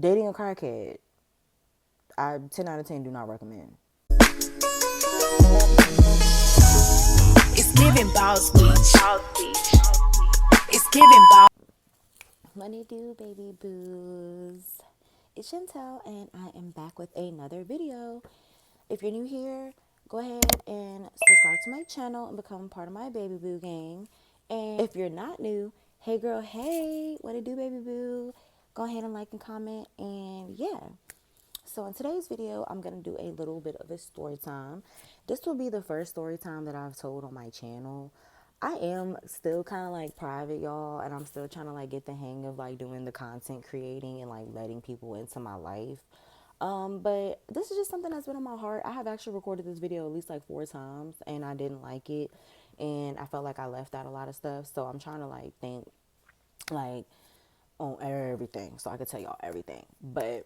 Dating a crackhead, I 10 out of 10 do not recommend. It's giving boss beach. It's giving boss. What it do, baby boos? It's Chantel, and I am back with another video. If you're new here, go ahead and subscribe to my channel and become part of my baby boo gang. And if you're not new, hey girl, hey, what it do, baby boo? Go ahead and like and comment, and yeah. So in today's video, I'm going to do a little bit of a story time. This will be the first story time that I've told on my channel. I am still kind of like private, y'all, and I'm still trying to like get the hang of like doing the content creating and like letting people into my life. But this is just something that's been on my heart. I have actually recorded this video at least like 4 times and I didn't like it. And I felt like I left out a lot of stuff. So I'm trying to like think like on everything so I could tell y'all everything. But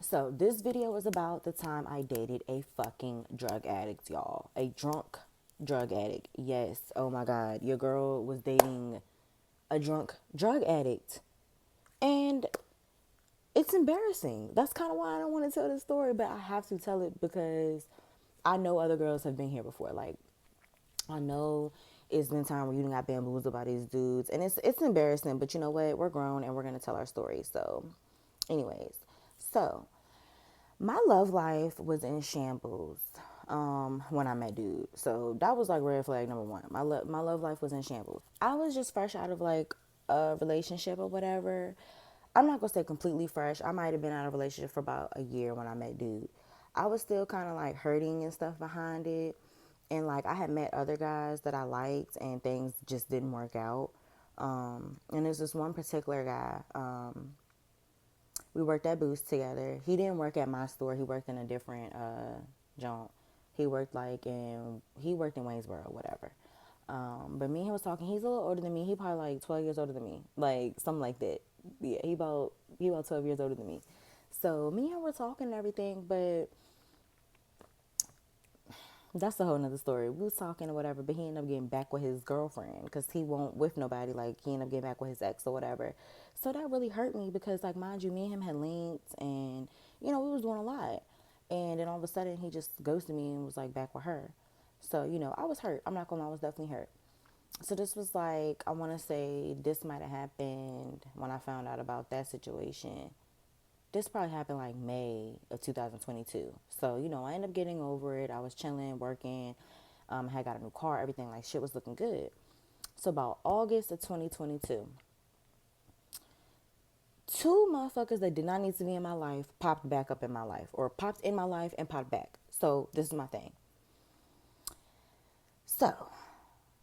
so this video is about the time I dated a fucking drug addict, y'all. A drunk drug addict. Yes. Oh my God. Your girl was dating a drunk drug addict. And it's embarrassing. That's kind of why I don't want to tell this story, but I have to tell it because I know other girls have been here before. Like, I know it's been time where you done got bamboozled by these dudes, and it's embarrassing. But you know what? We're grown and we're gonna tell our story. So, anyways, so my love life was in shambles when I met dude. So that was like red flag number one. My love life was in shambles. I was just fresh out of like a relationship or whatever. I'm not gonna say completely fresh. I might have been out of a relationship for about a year when I met dude. I was still kind of like hurting and stuff behind it. And like I had met other guys that I liked and things just didn't work out. And there's this one particular guy. We worked at Boost together. He didn't work at my store. He worked in a different joint. He worked in Waynesboro, whatever. But me and him was talking. He's a little older than me. He probably like 12 years older than me, like something like that. Yeah, he about 12 years older than me. So me and him were talking and everything, but that's a whole nother story. We was talking or whatever, but he ended up getting back with his girlfriend because he won't with nobody. Like he ended up getting back with his ex or whatever. So that really hurt me because, like, mind you, me and him had linked, and we was doing a lot. And then all of a sudden, he just ghosted me and was like back with her. So I was hurt. I'm not gonna lie, I was definitely hurt. So this was like, I want to say this might have happened when I found out about that situation. This probably happened like May of 2022. So, I ended up getting over it. I was chilling, working, had got a new car, everything, like shit was looking good. So about August of 2022, two motherfuckers that did not need to be in my life popped back up in my life, or popped in my life and popped back. So this is my thing. So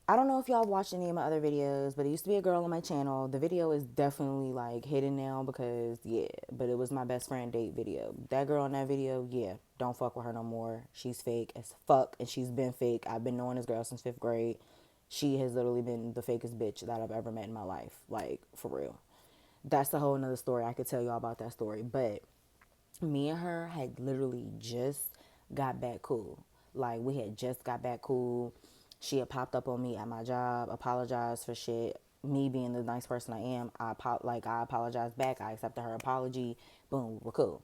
I don't know if y'all watched any of my other videos, but it used to be a girl on my channel. The video is definitely like hidden now because, yeah, but it was my best friend date video. That girl in that video, yeah, don't fuck with her no more. She's fake as fuck, and she's been fake. I've been knowing this girl since 5th grade. She has literally been the fakest bitch that I've ever met in my life. Like, for real. That's a whole nother story. I could tell y'all about that story. But me and her had literally just got back cool. Like we had just got back cool. She had popped up on me at my job, apologized for shit. Me being the nice person I am, I apologized back. I accepted her apology. Boom, we're cool.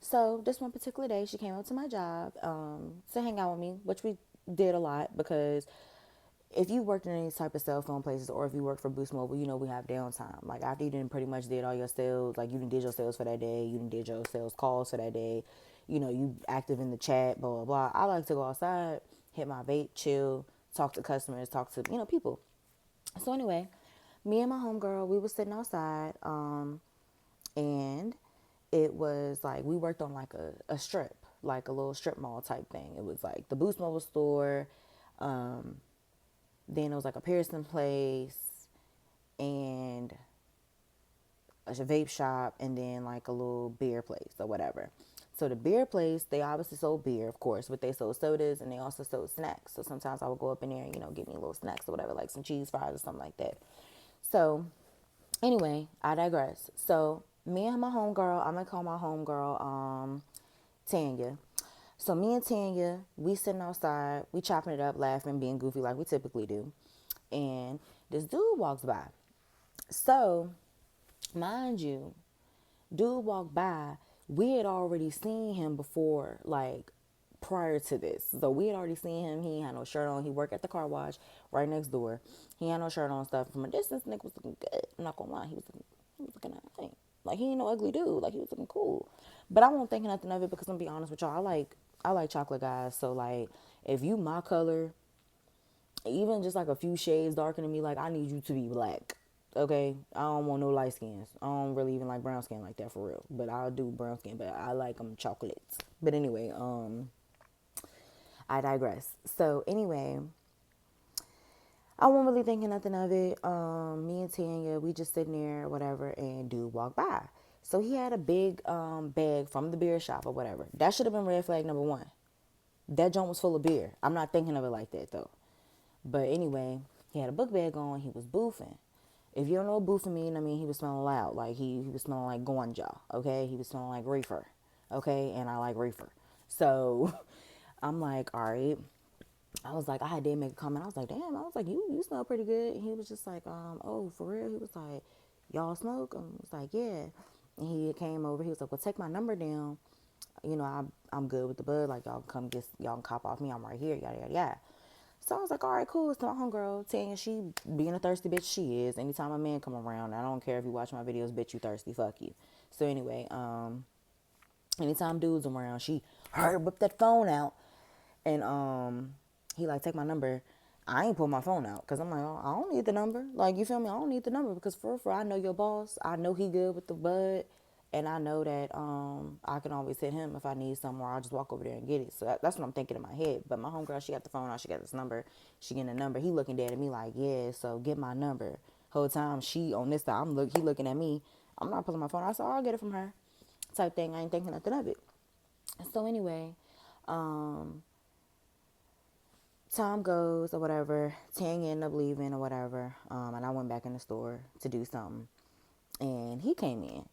So this one particular day, she came up to my job to hang out with me, which we did a lot because if you worked in any type of cell phone places or if you work for Boost Mobile, we have downtime. Like after you didn't pretty much did all your sales, like you didn't did your sales for that day, you didn't did your sales calls for that day, you active in the chat, blah, blah, blah. I like to go outside, hit my vape, chill, talk to customers, talk to, people. So anyway, me and my homegirl, we was sitting outside, and it was like we worked on like a strip, like a little strip mall type thing. It was like the Boost Mobile store, then it was like a piercing place and a vape shop and then like a little beer place or whatever. So the beer place, they obviously sold beer, of course, but they sold sodas and they also sold snacks. So sometimes I would go up in there and, get me little snacks or whatever, like some cheese fries or something like that. So anyway, I digress. So me and my homegirl, I'm gonna call my homegirl Tanya. So me and Tanya, we sitting outside, we chopping it up, laughing, being goofy like we typically do. And this dude walks by. So, mind you, Dude walked by. We had already seen him before, like prior to this. So we had already seen him. He ain't had no shirt on. He worked at the car wash right next door. He had no shirt on, stuff. From a distance, nigga was looking good. I'm not gonna lie. He was looking alright. Like he ain't no ugly dude. Like he was looking cool. But I won't think nothing of it because I'm gonna be honest with y'all. I like chocolate guys. So like if you my color, even just like a few shades darker than me, like I need you to be black. Okay, I don't want no light skins. I don't really even like brown skin like that for real. But I'll do brown skin, but I like them chocolates. But anyway, I digress. So anyway, I wasn't really thinking nothing of it. Me and Tanya, we just sitting there, whatever, and dude walked by. So he had a big bag from the beer shop or whatever. That should have been red flag number one. That joint was full of beer. I'm not thinking of it like that though. But anyway, he had a book bag on. He was boofing. If you don't know what boofing mean, I mean he was smelling loud. Like he was smelling like ganja. Okay, he was smelling like reefer. Okay, and I like reefer. So I'm like, all right. I was like, I did make a comment. I was like, damn. I was like, you smell pretty good. And he was just like, oh, for real. He was like, y'all smoke? I was like, yeah. And he came over. He was like, well, take my number down. You know, I'm good with the bud. Like y'all can cop off me. I'm right here. Yada yada yada. So I was like, all right, cool. So my homegirl, Tanya, she being a thirsty bitch, she is. Anytime a man come around, I don't care if you watch my videos, bitch, you thirsty, fuck you. So anyway, anytime dudes around, she whip that phone out, and he like take my number. I ain't pull my phone out because I'm like, oh, I don't need the number. Like you feel me? I don't need the number because for I know your boss. I know he good with the bud, and I know that I can always hit him if I need something, or I'll just walk over there and get it. So that's what I'm thinking in my head. But my homegirl, she got the phone out. She got this number. She getting the number. He looking dead at me like, yeah. So get my number. Whole time she on this side, he looking at me. I'm not pulling my phone. I said, oh, I'll get it from her. Type thing. I ain't thinking nothing of it. So anyway, time goes or whatever. Tang ended up leaving or whatever. And I went back in the store to do something. And he came in.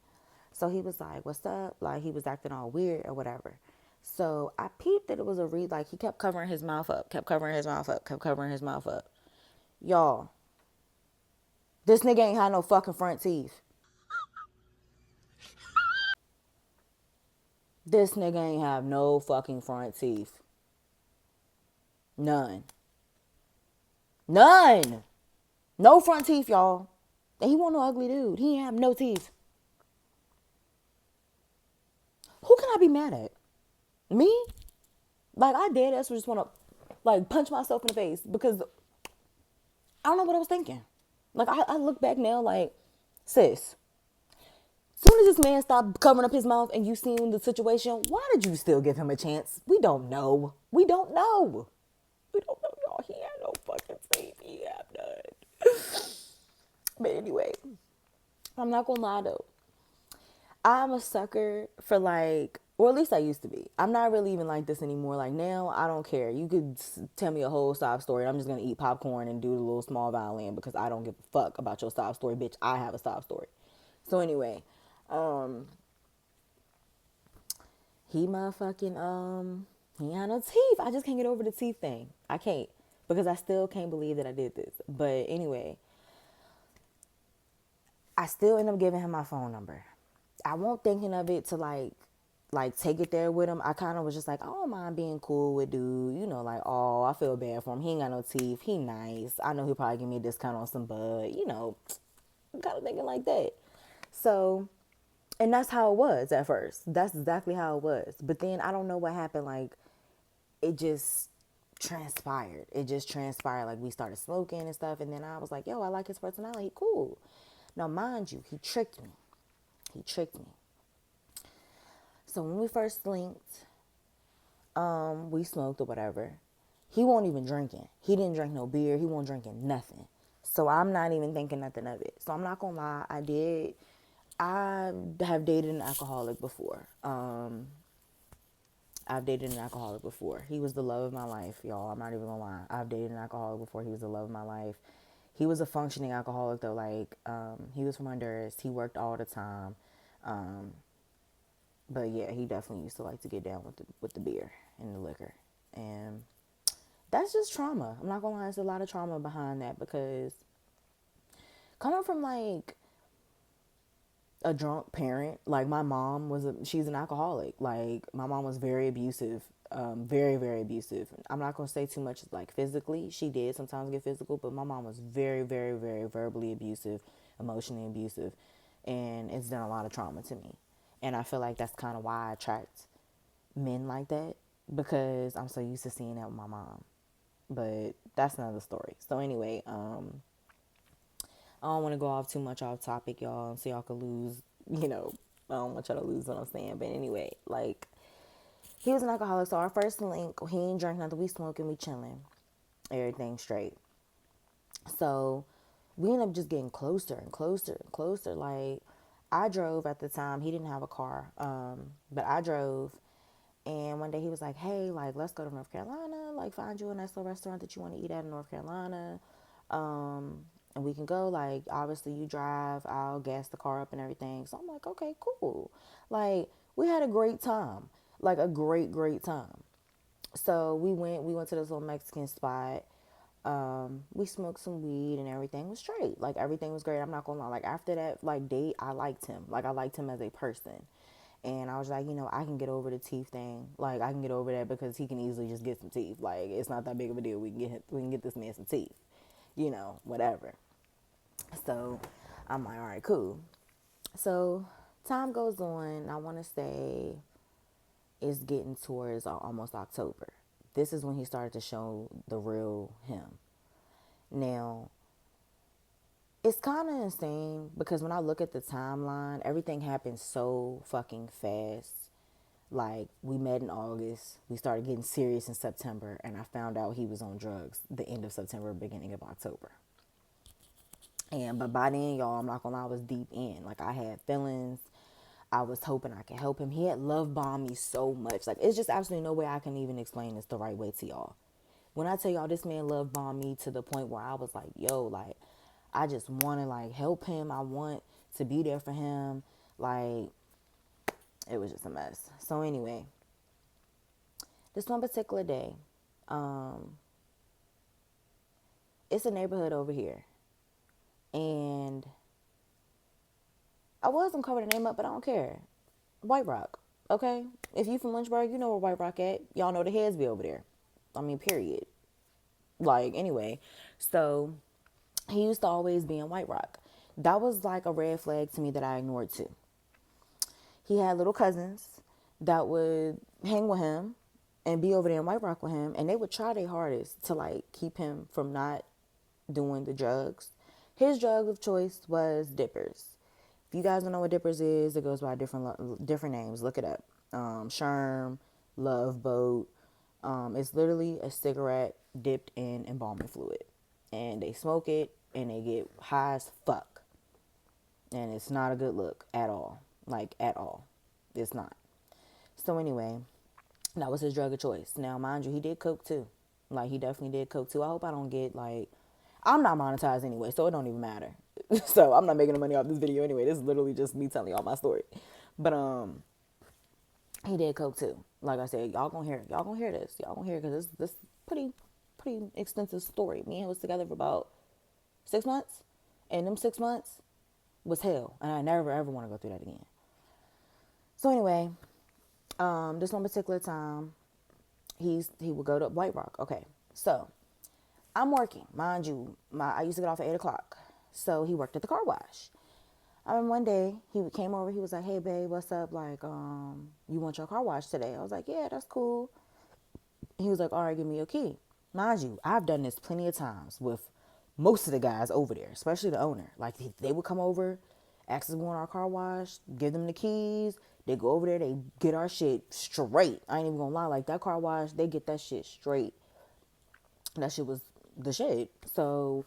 So he was like, what's up? Like he was acting all weird or whatever. So I peeped that it was a read. Like he kept covering his mouth up, kept covering his mouth up, kept covering his mouth up. Y'all, this nigga ain't had no fucking front teeth. This nigga ain't have no fucking front teeth. None. None. No front teeth, y'all. And he wasn't no ugly dude. He ain't have no teeth. Who can I be mad at? Me? Like I did. That's just want to like punch myself in the face because I don't know what I was thinking. Like I look back now like, sis, soon as this man stopped covering up his mouth and you seen the situation, why did you still give him a chance? We don't know. We don't know. We don't know, y'all. He had no fucking teeth. He had none. But anyway, I'm not gonna lie though. I'm a sucker for like, or at least I used to be. I'm not really even like this anymore. Like now, I don't care. You could tell me a whole sob story. I'm just gonna eat popcorn and do the little small violin because I don't give a fuck about your sob story, bitch. I have a sob story. So anyway, he motherfucking he had no teeth. I just can't get over the teeth thing. I can't because I still can't believe that I did this. But anyway, I still end up giving him my phone number. I won't thinking of it to like take it there with him. I kind of was just like, I don't mind being cool with dude. You know, like, oh, I feel bad for him. He ain't got no teeth. He nice. I know he'll probably give me a discount on some bud. You know, I'm kind of thinking like that. So, and that's how it was at first. That's exactly how it was. But then I don't know what happened. Like, it just transpired. It just transpired. Like, we started smoking and stuff. And then I was like, yo, I like his personality. Cool. Now, mind you, he tricked me. He tricked me. So when we first linked, we smoked or whatever. He won't even drinking. He didn't drink no beer. He won't drinking nothing. So I'm not even thinking nothing of it. So I'm not gonna lie. I have dated an alcoholic before. I've dated an alcoholic before. He was the love of my life, y'all. I'm not even gonna lie. I've dated an alcoholic before. He was the love of my life. He was a functioning alcoholic though. Like, he was from Honduras. He worked all the time. But yeah, he definitely used to like to get down with the beer and the liquor. And that's just trauma. I'm not gonna lie, there's a lot of trauma behind that because coming from like a drunk parent. Like my mom she's an alcoholic. Like my mom was very abusive, very very abusive. I'm not gonna say too much like physically. She did sometimes get physical, but my mom was very very very verbally abusive, emotionally abusive, and it's done a lot of trauma to me. And I feel like that's kind of why I attract men like that, because I'm so used to seeing that with my mom. But that's another story. So anyway, I don't want to go off too much off topic, y'all, so y'all could lose, you know, I don't want y'all to lose what I'm saying. But anyway, like, he was an alcoholic, so our first link, he ain't drink nothing, we smoking, we chilling, everything straight. So we ended up just getting closer and closer and closer. Like, I drove at the time, he didn't have a car, but I drove. And one day he was like, hey, like, let's go to North Carolina, like, find you a nice little restaurant that you want to eat at in North Carolina. And we can go, like, obviously you drive, I'll gas the car up and everything. So I'm like, okay, cool. Like, we had a great time, like a great, great time. So we went to this little Mexican spot. We smoked some weed and everything was straight. Like everything was great. I'm not gonna lie. Like after that like date, I liked him. Like I liked him as a person. And I was like, I can get over the teeth thing. Like I can get over that because he can easily just get some teeth. Like it's not that big of a deal. We can get this man some teeth. Whatever. So I'm like, all right, cool. So time goes on. I want to say it's getting towards almost October. This is when he started to show the real him. Now, it's kind of insane because when I look at the timeline, everything happened so fucking fast. Like, we met in August, we started getting serious in September, and I found out he was on drugs the end of September, beginning of October. But by then, y'all, I'm not gonna lie, I was deep in. Like, I had feelings. I was hoping I could help him. He had love bombed me so much. Like, it's just absolutely no way I can even explain this the right way to y'all. When I tell y'all this man love bombed me to the point where I was like, yo, like, I just want to, like, help him. I want to be there for him. Like, it was just a mess. So, anyway, this one particular day, it's a neighborhood over here. And I wasn't covering the name up, but I don't care. White Rock, okay? If you from Lynchburg, you know where White Rock at. Y'all know the heads be over there. I mean, period. Like, anyway, so he used to always be in White Rock. That was like a red flag to me that I ignored too. He had little cousins that would hang with him and be over there in White Rock with him, and they would try their hardest to like keep him from not doing the drugs. His drug of choice was dippers. If you guys don't know what dippers is, it goes by different names. Look it up. Sherm, Love Boat. It's literally a cigarette dipped in embalming fluid, and they smoke it and they get high as fuck, and it's not a good look at all. Like at all, it's not. So anyway, that was his drug of choice. Now, mind you, he did coke too. Like he definitely did coke too. I hope I don't get like, I'm not monetized anyway, so it don't even matter. So I'm not making the money off this video anyway. This is literally just me telling y'all my story. But he did coke too. Like I said, y'all gonna hear this. Y'all gonna hear it because this pretty extensive story. Me and him was together for about 6 months, and them 6 months was hell, and I never ever want to go through that again. So anyway, this one particular time, he would go to White Rock. Okay, so I'm working, mind you. I used to get off at 8 o'clock, so he worked at the car wash. I remember one day he came over. He was like, "Hey, babe, what's up? Like, you want your car wash today?" I was like, "Yeah, that's cool." He was like, "All right, give me your key." Mind you, I've done this plenty of times with most of the guys over there, especially the owner. Like, they would come over, ask us to go on our car wash, give them the keys. They go over there, they get our shit straight. I ain't even gonna lie, like that car wash, they get that shit straight. That shit was the shit. So,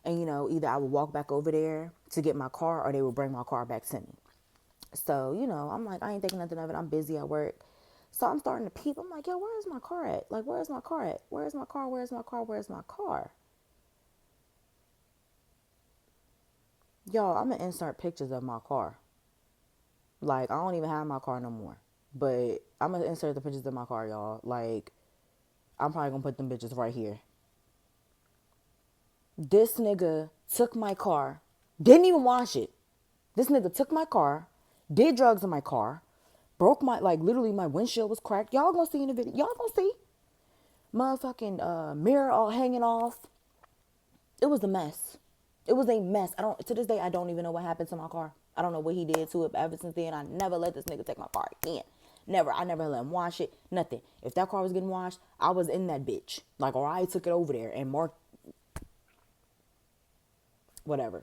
and either I would walk back over there to get my car or they would bring my car back to me. So, I'm like, I ain't thinking nothing of it. I'm busy at work. So I'm starting to peep. I'm like, yo, where is my car at? Like, where's my car at? Where's my car? Where's my car? Where's my car? Y'all, I'm going to insert pictures of my car. Like, I don't even have my car no more. But I'm going to insert the pictures of my car, y'all. Like, I'm probably going to put them bitches right here. This nigga took my car, didn't even wash it, This nigga took my car, did drugs in my car, broke my, like, literally my windshield was cracked. Y'all gonna see in the video. Y'all gonna see. Motherfucking mirror all hanging off. It was a mess. It was a mess. To this day, I don't even know what happened to my car. I don't know what he did to it. But ever since then, I never let this nigga take my car again. Never. I never let him wash it. Nothing. If that car was getting washed, I was in that bitch. Like, or I took it over there and marked whatever.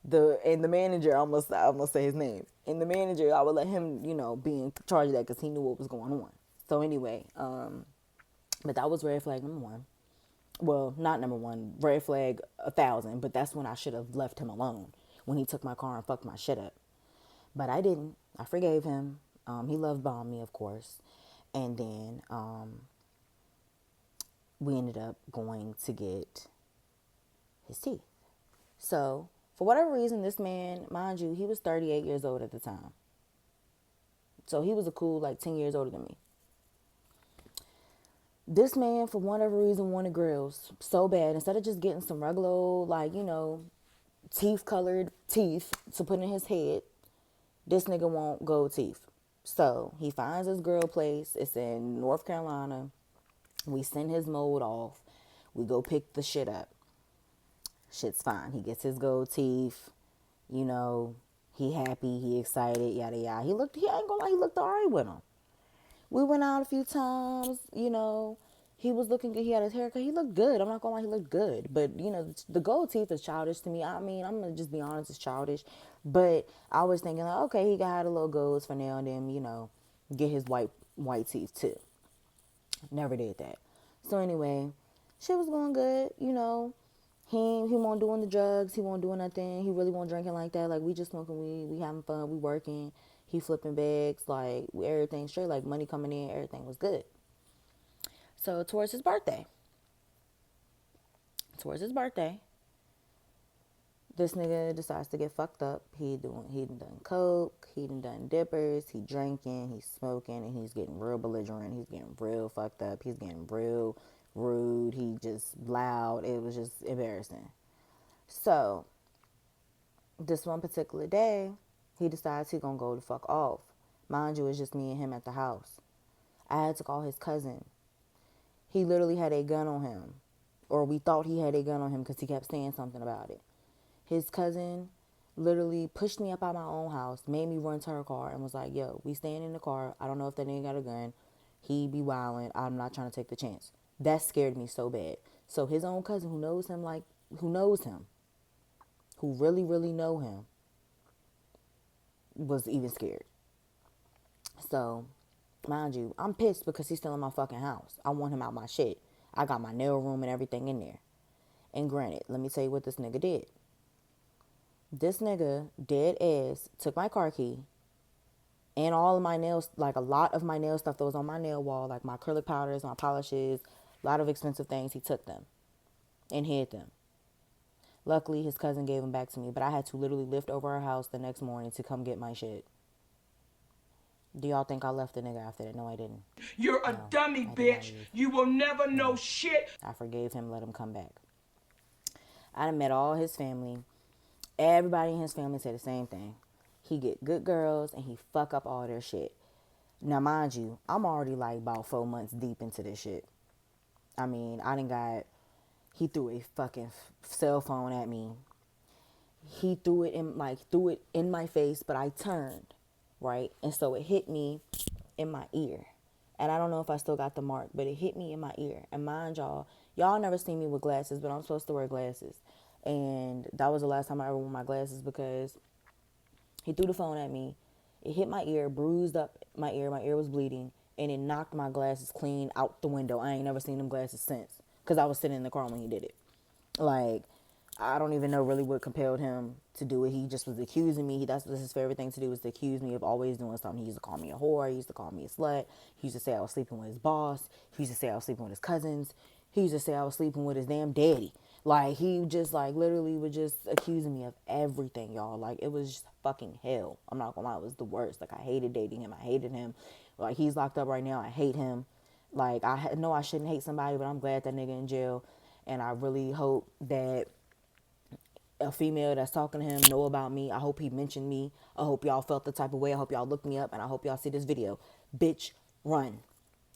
The manager, I almost say his name. And the manager, I would let him, be in charge of that because he knew what was going on. So anyway, but that was red flag number one. Well, not number one, red flag 1,000, but that's when I should have left him alone, when he took my car and fucked my shit up. But I didn't. I forgave him. He love bombed me, of course. And then we ended up going to get his teeth. So, for whatever reason, this man, mind you, he was 38 years old at the time. So he was a cool, like, 10 years older than me. This man, for whatever reason, wanted grills so bad. Instead of just getting some regular, like, teeth colored teeth to put in his head, this nigga want gold teeth. So he finds his grill place. It's in North Carolina. We send his mold off. We go pick the shit up. Shit's fine. He gets his gold teeth. He happy. He excited. Yada yada. He ain't gonna lie. He looked alright with him. We went out a few times, He was looking good. He had his haircut. He looked good. I'm not going to lie, he looked good. But, the gold teeth is childish to me. I mean, I'm going to just be honest, it's childish. But I was thinking, like, okay, he got a little golds for now and then, get his white teeth too. Never did that. So anyway, shit was going good, He won't doing the drugs. He won't doing nothing. He really won't drinking like that. Like, we just smoking weed. We having fun. We working. He flipping bags. Like, everything straight. Like, money coming in. Everything was good. So, towards his birthday, this nigga decides to get fucked up. He done coke. He done dippers. He drinking. He's smoking. And he's getting real belligerent. He's getting real fucked up. He's getting real rude. He just loud. It was just embarrassing. So, this one particular day, he decides he's going to go the fuck off. Mind you, it's just me and him at the house. I had to call his cousin. He literally had a gun on him. Or we thought he had a gun on him because he kept saying something about it. His cousin literally pushed me up out my own house, made me run to her car, and was like, yo, we staying in the car. I don't know if that nigga got a gun. He be wilding. I'm not trying to take the chance. That scared me so bad. So his own cousin who knows him, who really, really know him, was even scared. So, mind you, I'm pissed because he's still in my fucking house. I want him out my shit. I got my nail room and everything in there. And granted, let me tell you what this nigga did. This nigga, dead ass, took my car key and all of my nails, like a lot of my nail stuff that was on my nail wall, like my acrylic powders, my polishes, a lot of expensive things, he took them and hid them. Luckily, his cousin gave them back to me, but I had to literally lift over our house the next morning to come get my shit. Do y'all think I left the nigga after that? No, I didn't. You're a dummy, bitch. You will never know shit. I forgave him, let him come back. I done met all his family. Everybody in his family said the same thing. He get good girls and he fuck up all their shit. Now, mind you, I'm already like about 4 months deep into this shit. I mean, he threw a fucking cell phone at me. He threw it in my face, but I turned, right? And so it hit me in my ear. And I don't know if I still got the mark, but it hit me in my ear. And mind y'all never seen me with glasses, but I'm supposed to wear glasses. And that was the last time I ever wore my glasses because he threw the phone at me. It hit my ear, bruised up my ear. My ear was bleeding. And it knocked my glasses clean out the window. I ain't never seen them glasses since because I was sitting in the car when he did it. Like, I don't even know really what compelled him to do it. He just was accusing me. That's his favorite thing to do, was to accuse me of always doing something. He used to call me a whore. He used to call me a slut. He used to say I was sleeping with his boss. He used to say I was sleeping with his cousins. He used to say I was sleeping with his damn daddy. Like, he just, like, literally was just accusing me of everything, y'all. Like, it was just fucking hell. I'm not gonna lie, it was the worst. Like, I hated dating him. I hated him. Like, he's locked up right now. I hate him. Like, I know I shouldn't hate somebody, but I'm glad that nigga in jail. And I really hope that a female that's talking to him know about me. I hope he mentioned me. I hope y'all felt the type of way. I hope y'all looked me up, and I hope y'all see this video. Bitch, run.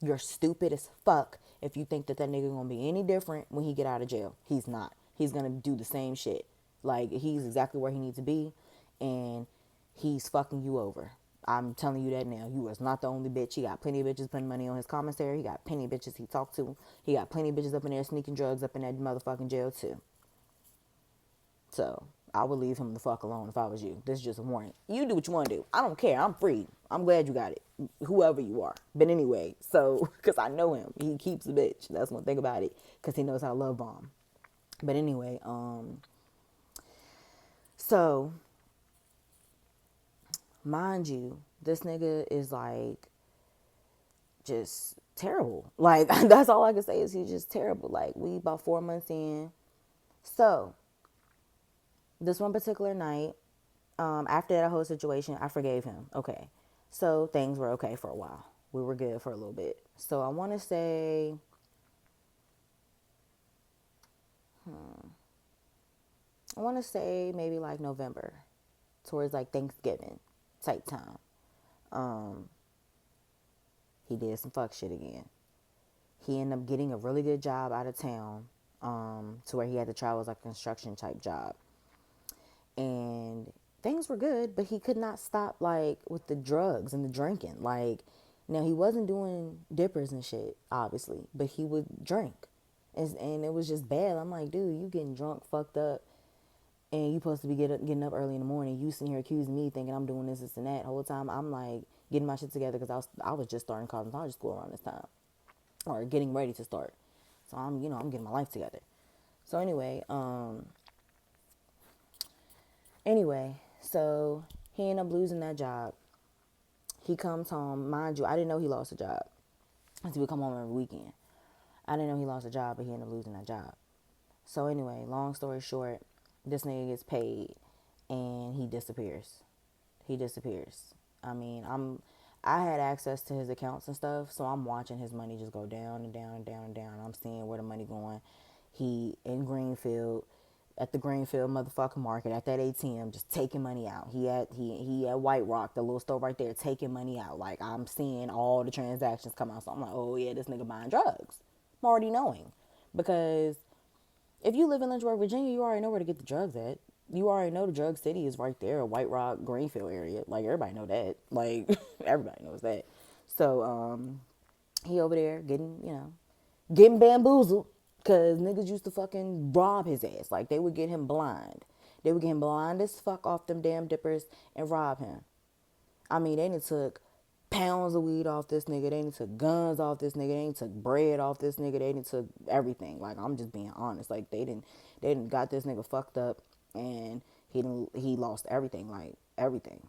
You're stupid as fuck if you think that that nigga gonna be any different when he get out of jail. He's not. He's gonna do the same shit. Like, he's exactly where he needs to be, and he's fucking you over. I'm telling you that now. You is not the only bitch. He got plenty of bitches putting money on his commissary. He got plenty of bitches he talked to. He got plenty of bitches up in there sneaking drugs up in that motherfucking jail too. So I would leave him the fuck alone if I was you. This is just a warning. You do what you want to do. I don't care. I'm free. I'm glad you got it. Whoever you are. But anyway, so, because I know him. He keeps a bitch. That's one thing about it. Because he knows how to love bomb. But anyway, so, mind you, this nigga is like, just terrible. Like, that's all I can say is he's just terrible. Like, we about 4 months in. So, this one particular night, after that whole situation, I forgave him. Okay. So things were okay for a while. We were good for a little bit. So I want to say, maybe like November, towards like Thanksgiving type time. He did some fuck shit again. He ended up getting a really good job out of town, to where he had to travel as like a construction type job. And things were good, but he could not stop, like, with the drugs and the drinking. Like, now he wasn't doing dippers and shit, obviously, but he would drink, and it was just bad. I'm like, dude, you getting drunk, fucked up, and you supposed to be getting up early in the morning. You sitting here accusing me, thinking I'm doing this, and that. The whole time I'm like getting my shit together because I was just starting college school around this time, or getting ready to start. So I'm getting my life together. So so he ended up losing that job. He comes home. Mind you, I didn't know he lost a job until we come home every weekend. I didn't know he lost a job, but he ended up losing that job. So anyway, long story short, this nigga gets paid and he disappears. He disappears. I mean, I had access to his accounts and stuff, so I'm watching his money just go down and down and down and down. I'm seeing where the money going. He in Greenfield, at the Greenfield motherfucking market, at that ATM, just taking money out. He at White Rock, the little store right there, taking money out. Like, I'm seeing all the transactions come out. So I'm like, oh yeah, this nigga buying drugs. I'm already knowing. Because if you live in Lynchburg, Virginia, you already know where to get the drugs at. You already know the drug city is right there, White Rock, Greenfield area. Like, everybody know that. Like, everybody knows that. So, he over there getting bamboozled, because niggas used to fucking rob his ass. Like, they would get him blind. They would get him blind as fuck off them damn dippers and rob him. I mean, they done took pounds of weed off this nigga. They done took guns off this nigga. They done took bread off this nigga. They done took everything. Like, I'm just being honest. Like, they didn't got this nigga fucked up, and he lost everything. Like, everything.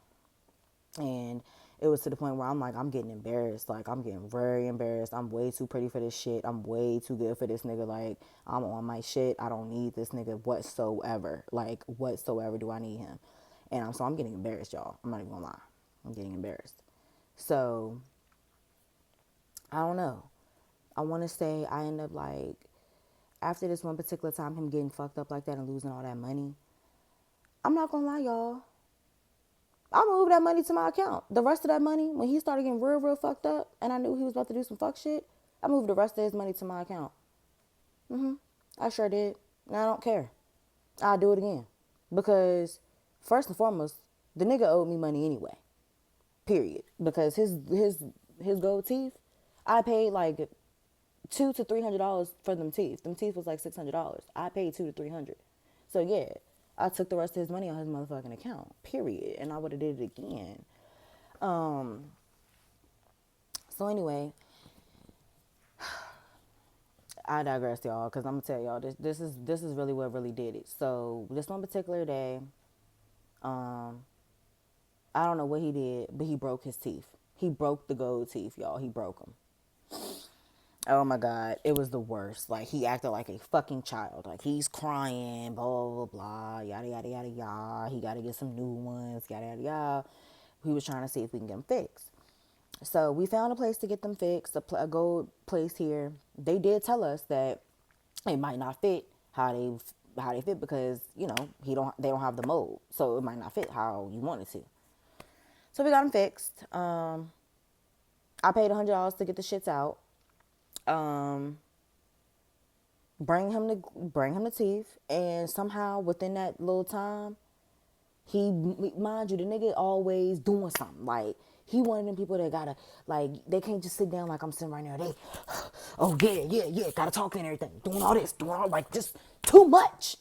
And it was to the point where I'm like, I'm getting embarrassed. Like, I'm getting very embarrassed. I'm way too pretty for this shit. I'm way too good for this nigga. Like, I'm on my shit. I don't need this nigga whatsoever. Like, whatsoever do I need him? And so I'm getting embarrassed, y'all. I'm not even gonna lie. I'm getting embarrassed. So, I don't know. I want to say I end up, like, after this one particular time, him getting fucked up like that and losing all that money, I'm not gonna lie, y'all, I moved that money to my account. The rest of that money, when he started getting real, real fucked up, and I knew he was about to do some fuck shit, I moved the rest of his money to my account. I sure did. And I don't care. I'll do it again. Because, first and foremost, the nigga owed me money anyway. Period. Because his gold teeth, I paid like $200 to $300 for them teeth. Them teeth was like $600. I paid $200 to $300. So yeah, I took the rest of his money on his motherfucking account. Period. And I would have did it again. So anyway, I digress, y'all, because I'm gonna tell y'all this is really what really did it. So this one particular day, I don't know what he did, but he broke his teeth. He broke the gold teeth, y'all. He broke them. Oh my God, it was the worst. Like, he acted like a fucking child. Like, he's crying, blah, blah, blah, yada, yada, yada, yada. He got to get some new ones, yada, yada, yada. We was trying to see if we can get them fixed. So we found a place to get them fixed, a gold place here. They did tell us that it might not fit how they how they fit because they don't have the mold, so it might not fit how you want it to. So we got them fixed. I paid $100 to get the shits out. Um, bring him the teeth, and somehow within that little time, he, mind you, the nigga always doing something. Like, he one of them people that gotta, like, they can't just sit down like I'm sitting right now. They, oh yeah, gotta talk and everything, doing all this, doing all, like, just too much.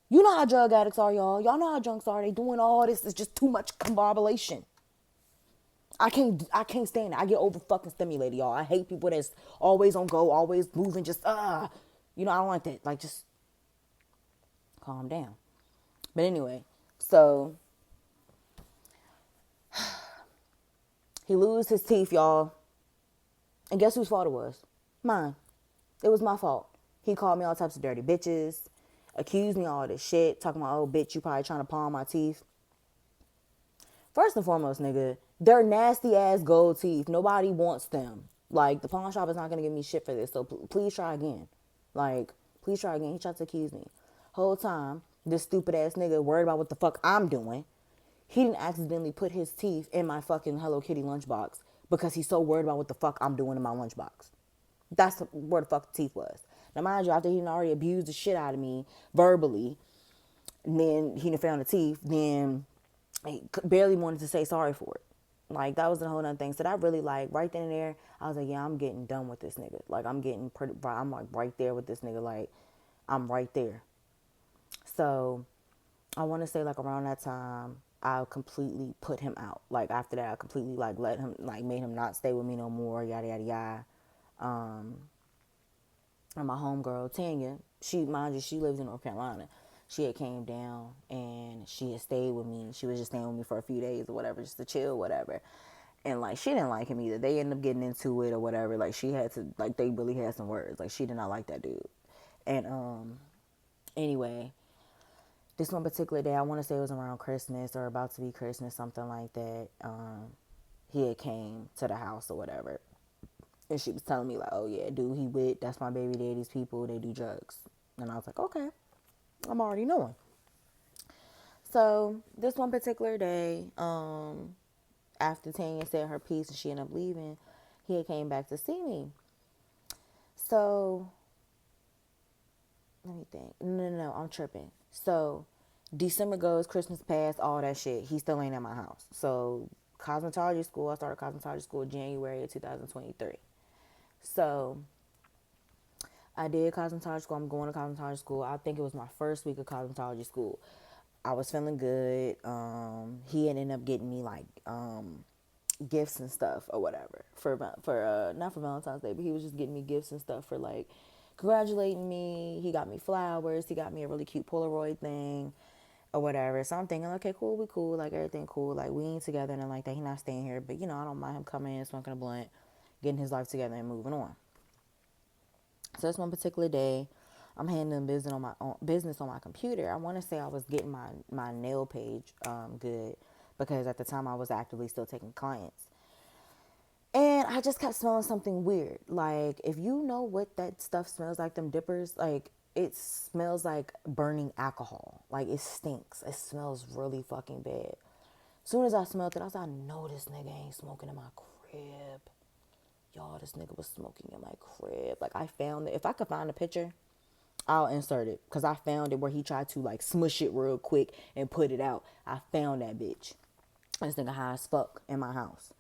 You know how drug addicts are, y'all. Y'all know how drunks are. They doing all this. It's just too much combobulation. I can't stand it. I get over fucking stimulated, y'all. I hate people that's always on go, always moving, just I don't like that. Like, just calm down. But anyway, so he lose his teeth, y'all. And guess whose fault it was? Mine. It was my fault. He called me all types of dirty bitches, accused me of all this shit, talking about, oh, bitch, you probably trying to pawn my teeth. First and foremost, nigga, they're nasty ass gold teeth. Nobody wants them. Like, the pawn shop is not going to give me shit for this, so please try again. Like, please try again. He tried to accuse me. Whole time, this stupid ass nigga worried about what the fuck I'm doing. He didn't accidentally put his teeth in my fucking Hello Kitty lunchbox because he's so worried about what the fuck I'm doing in my lunchbox. That's where the fuck the teeth was. Now, mind you, after he already abused the shit out of me verbally, and then he done found the teeth, then he barely wanted to say sorry for it. Like, that was the whole other thing. So that really, like, right then and there, I was like, yeah, I'm getting done with this nigga. Like, I'm like right there with this nigga. Like, I'm right there. So I want to say, like, around that time, I completely put him out. Like, after that, I completely, like, let him, like, made him not stay with me no more, yada, yada, yada. And my homegirl, Tanya, mind you, she lives in North Carolina. She had came down and she had stayed with me. She was just staying with me for a few days or whatever, just to chill, whatever. And, like, she didn't like him either. They ended up getting into it or whatever. Like, she had to, like, they really had some words. Like, she did not like that dude. And, anyway, this one particular day, I want to say it was around Christmas or about to be Christmas, something like that. He had came to the house or whatever. And she was telling me, like, oh, yeah, dude, that's my baby daddy's people. They do drugs. And I was like, okay, I'm already knowing. So this one particular day, after Tanya said her piece and she ended up leaving, he had came back to see me. So, let me think. No, I'm tripping. So, December goes, Christmas passed, all that shit. He still ain't at my house. So, cosmetology school, I started cosmetology school January of 2023. So, I did cosmetology school. I'm going to cosmetology school. I think it was my first week of cosmetology school. I was feeling good. He ended up getting me, like, gifts and stuff or whatever for not for Valentine's Day, but he was just getting me gifts and stuff for, like, congratulating me. He got me flowers. He got me a really cute Polaroid thing or whatever. So I'm thinking, okay, cool, we cool, like, everything cool, like, we ain't together and like that. He not staying here, but I don't mind him coming in, smoking a blunt, getting his life together and moving on. So this one particular day, I'm handling business on my computer. I want to say I was getting my nail page good because at the time I was actively still taking clients. And I just kept smelling something weird. Like, if you know what that stuff smells like, them dippers, like, it smells like burning alcohol. Like, it stinks. It smells really fucking bad. As soon as I smelled it, I was like, I know this nigga ain't smoking in my crib. Y'all, this nigga was smoking in my crib. Like, I found it. If I could find a picture, I'll insert it. Because I found it where he tried to, like, smush it real quick and put it out. I found that bitch. This nigga high as fuck in my house.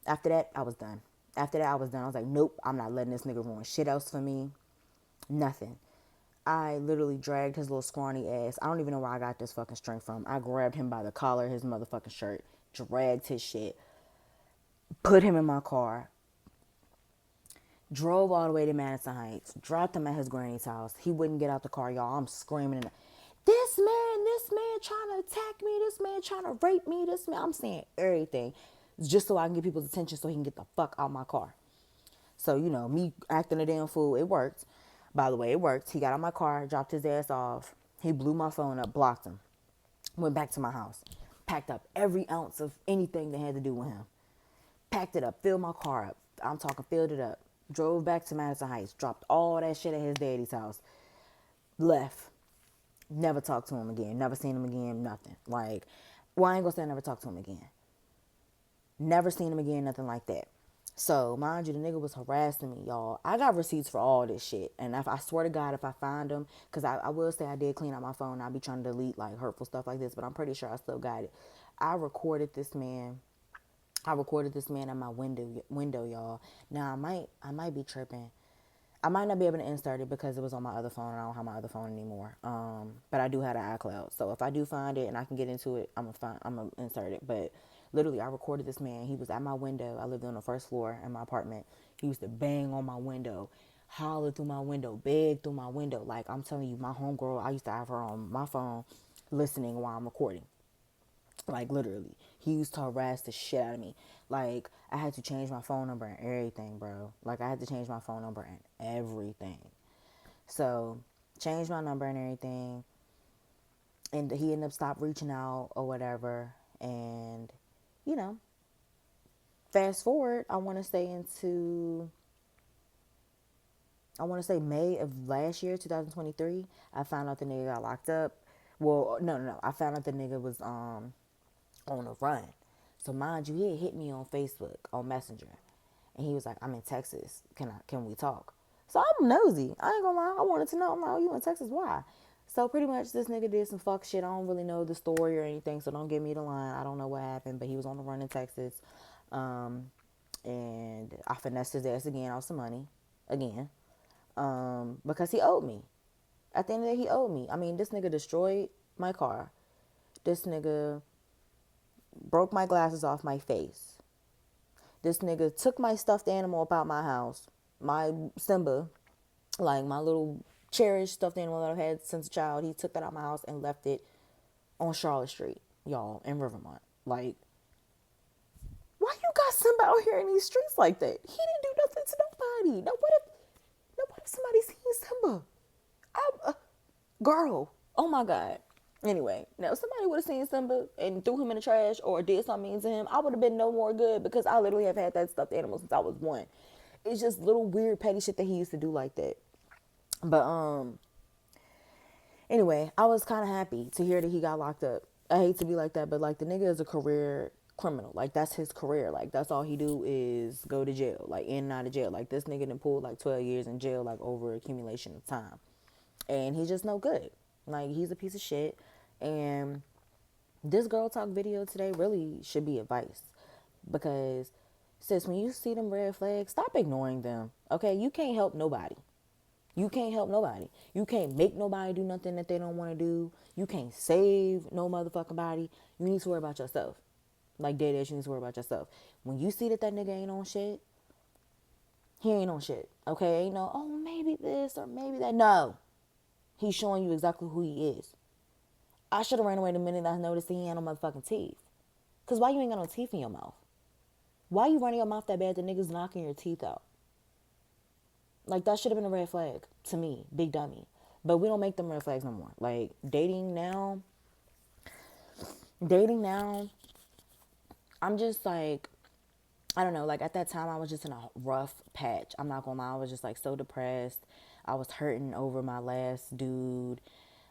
After that, I was done. I was like, nope, I'm not letting this nigga ruin shit else for me. Nothing. I literally dragged his little scrawny ass. I don't even know where I got this fucking strength from. I grabbed him by the collar of his motherfucking shirt, dragged his shit, put him in my car, drove all the way to Madison Heights, dropped him at his granny's house. He wouldn't get out the car, y'all. I'm screaming. This man trying to attack me. This man trying to rape me. This man, I'm saying everything just so I can get people's attention so he can get the fuck out my car. So, me acting a damn fool, it worked. By the way, it worked. He got out my car, dropped his ass off. He blew my phone up, blocked him. Went back to my house. Packed up every ounce of anything that had to do with him. Packed it up, filled my car up. I'm talking filled it up. Drove back to Madison Heights. Dropped all that shit at his daddy's house. Left. Never talked to him again. Never seen him again. Nothing. Like, well, I ain't gonna say I never talked to him again. Never seen him again. Nothing like that. So, mind you, the nigga was harassing me, y'all. I got receipts for all this shit. And if I swear to God, if I find them, because I will say I did clean out my phone. I'll be trying to delete like hurtful stuff like this, but I'm pretty sure I still got it. I recorded this man. I recorded this man at my window, y'all. Now I might be tripping. I might not be able to insert it because it was on my other phone and I don't have my other phone anymore. But I do have the iCloud. So if I do find it and I can get into it, I'm gonna insert it. But literally I recorded this man. He was at my window. I lived on the first floor in my apartment. He used to bang on my window, holler through my window, beg through my window. Like I'm telling you, my homegirl, I used to have her on my phone listening while I'm recording. Like literally, he used to harass the shit out of me. Like I had to change my phone number and everything, bro. Like I had to change my phone number and everything. So changed my number and everything, and he ended up stopped reaching out or whatever. And you know, fast forward, I want to say May of last year, 2023. I found out the nigga got locked up. Well, no. I found out the nigga was on a run. So mind you, he had hit me on Facebook on Messenger, and he was like, "I'm in Texas. Can we talk?" So I'm nosy. I ain't gonna lie. I wanted to know. I'm like, "Oh, you in Texas? Why?" So pretty much this nigga did some fuck shit. I don't really know the story or anything, so don't give me the line. I don't know what happened, but he was on the run in Texas, and I finessed his ass again out some money, again, because he owed me. At the end of the day, he owed me. I mean, this nigga destroyed my car. This nigga broke my glasses off my face. This nigga took my stuffed animal up out my house, my Simba, like my little cherished stuffed animal that I've had since a child. He took that out my house and left it on Charlotte Street, y'all, in Rivermont. Like, why you got Simba out here in these streets like that? He didn't do nothing to nobody. Now what if somebody seen Simba? Girl, oh my God. Anyway, now if somebody would have seen Simba and threw him in the trash or did something mean to him, I would have been no more good because I literally have had that stuffed animal since I was one. It's just little weird petty shit that he used to do like that. But anyway, I was kind of happy to hear that he got locked up. I hate to be like that, but like the nigga is a career criminal. Like that's his career. Like that's all he do is go to jail, like in and out of jail. Like this nigga done pulled like 12 years in jail, like over accumulation of time, and he's just no good. Like he's a piece of shit. And this girl talk video today really should be advice, because sis, when you see them red flags, stop ignoring them. Okay, you can't help nobody. You can't help nobody. You can't make nobody do nothing that they don't want to do. You can't save no motherfucking body. You need to worry about yourself. Like dead ass, you need to worry about yourself. When you see that that nigga ain't on shit, he ain't on shit. Okay, ain't no, oh, maybe this or maybe that. No, he's showing you exactly who he is. I should have ran away the minute I noticed he had no motherfucking teeth. Cause why you ain't got no teeth in your mouth? Why you running your mouth that bad that niggas knocking your teeth out? Like that should have been a red flag to me, big dummy. But we don't make them red flags no more. Like dating now, I'm just like, I don't know, like at that time I was just in a rough patch. I'm not gonna lie, I was just like so depressed. I was hurting over my last dude.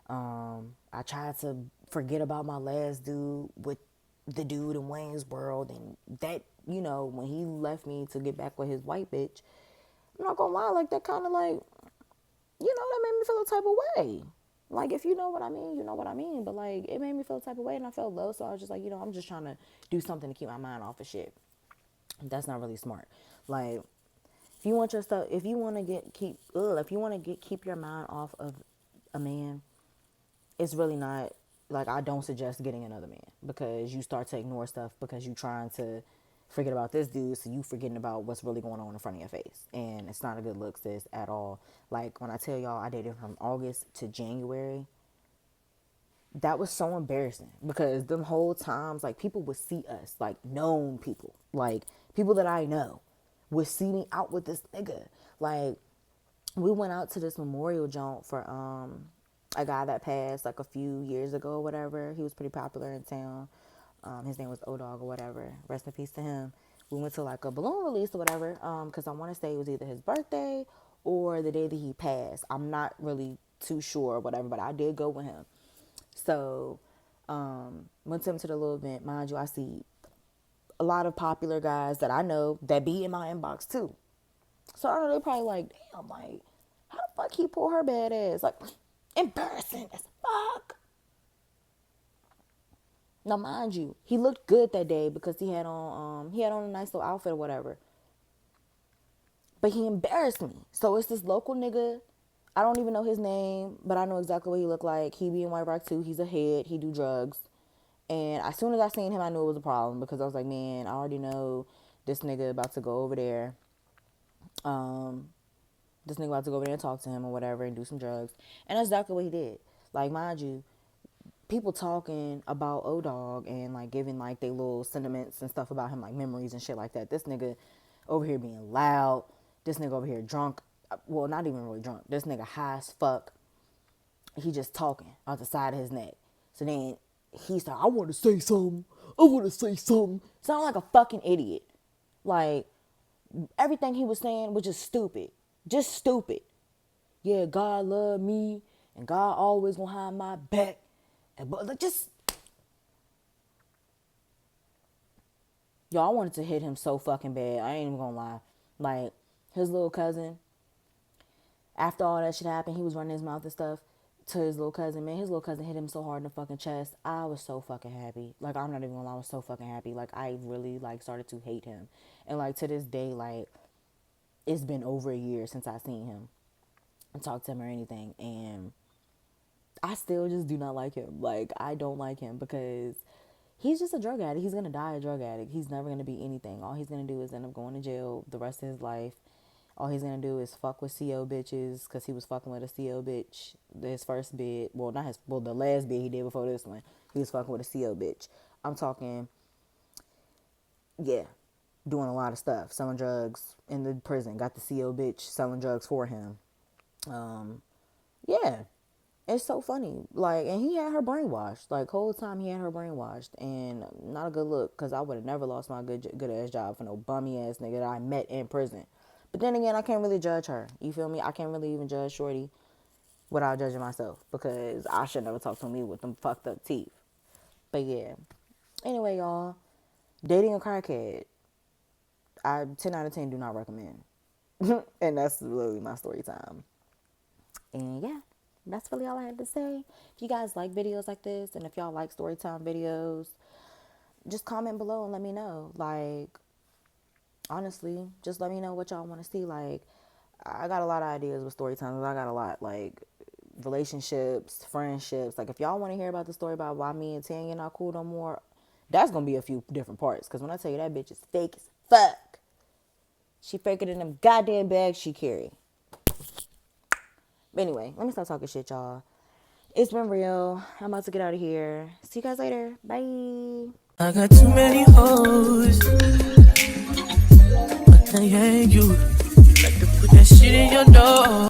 I tried to forget about my last dude with the dude in Wayne's World, and that, you know, when he left me to get back with his white bitch, I'm not gonna lie, like that kind of like, you know, that made me feel a type of way. Like if you know what I mean, you know what I mean. But like it made me feel a type of way, and I felt low, so I was just like, you know, I'm just trying to do something to keep my mind off of shit. That's not really smart. Like if you want your stuff, if you want to keep your mind off of a man, it's really not, like I don't suggest getting another man, because you start to ignore stuff because you trying to forget about this dude, so you forgetting about what's really going on in front of your face, and it's not a good look, sis, at all. Like when I tell y'all I dated from August to January, that was so embarrassing because them whole times, like people would see us, like known people, like people that I know would see me out with this nigga. Like we went out to this memorial joint for a guy that passed like a few years ago or whatever. He was pretty popular in town. His name was O-Dog or whatever. Rest in peace to him. We went to like a balloon release or whatever, because I want to say it was either his birthday or the day that he passed. I'm not really too sure or whatever, but I did go with him. So went to him to the little event. Mind you, I see a lot of popular guys that I know that be in my inbox too. So I know they probably like, damn, like, how the fuck he pull her bad ass? Like, embarrassing as fuck. Now, mind you, he looked good that day because he had on a nice little outfit or whatever. But he embarrassed me. So it's this local nigga. I don't even know his name, but I know exactly what he looked like. He be in White Rock too. He's a head. He do drugs. And as soon as I seen him, I knew it was a problem because I was like, man, I already know this nigga about to go over there. This nigga about to go over there and talk to him or whatever and do some drugs. And that's exactly what he did. Like, mind you, people talking about O-Dog and like giving like they little sentiments and stuff about him, like memories and shit like that. This nigga over here being loud. This nigga over here drunk. Well, not even really drunk. This nigga high as fuck. He just talking out the side of his neck. So then he started, I want to say something. I want to say something. Sound like a fucking idiot. Like, everything he was saying was just stupid. Just stupid. Yeah, God love me and God always gonna have my back. But like, just, yo, I wanted to hit him so fucking bad. I ain't even gonna lie. Like, his little cousin, after all that shit happened, he was running his mouth and stuff to his little cousin. Man, his little cousin hit him so hard in the fucking chest. I was so fucking happy. Like, I'm not even gonna lie, I was so fucking happy. Like, I really, like, started to hate him. And, like, to this day, like, it's been over a year since I seen him and talked to him or anything. And I still just do not like him. Like, I don't like him because he's just a drug addict. He's gonna die a drug addict. He's never gonna be anything. All he's gonna do is end up going to jail the rest of his life. All he's gonna do is fuck with CO bitches because he was fucking with a CO bitch. His first bid, well, not his, well, the last bid he did before this one, he was fucking with a CO bitch. I'm talking, yeah, doing a lot of stuff, selling drugs in the prison. Got the CO bitch selling drugs for him. Yeah, it's so funny. Like, and he had her brainwashed. Like, whole time he had her brainwashed, and not a good look. Cause I would have never lost my good ass job for no bummy ass nigga that I met in prison. But then again, I can't really judge her. You feel me? I can't really even judge Shorty without judging myself because I should never talk to me with them fucked up teeth. But yeah. Anyway, y'all, dating a crackhead, I 10 out of 10 do not recommend. And that's literally my story time. And yeah, that's really all I had to say. If you guys like videos like this, and if y'all like story time videos, just comment below and let me know. Like, honestly, just let me know what y'all want to see. Like, I got a lot of ideas with story times. I got a lot, like, relationships, friendships. Like, if y'all want to hear about the story about why me and Tanya not cool no more, that's gonna be a few different parts. Because when I tell you that bitch is fake as fuck, she faker than them goddamn bags she carry. But anyway, let me stop talking shit, y'all. It's been real. I'm about to get out of here. See you guys later. Bye. I got too many hoes, but they ain't you. You like to put that shit in your nose.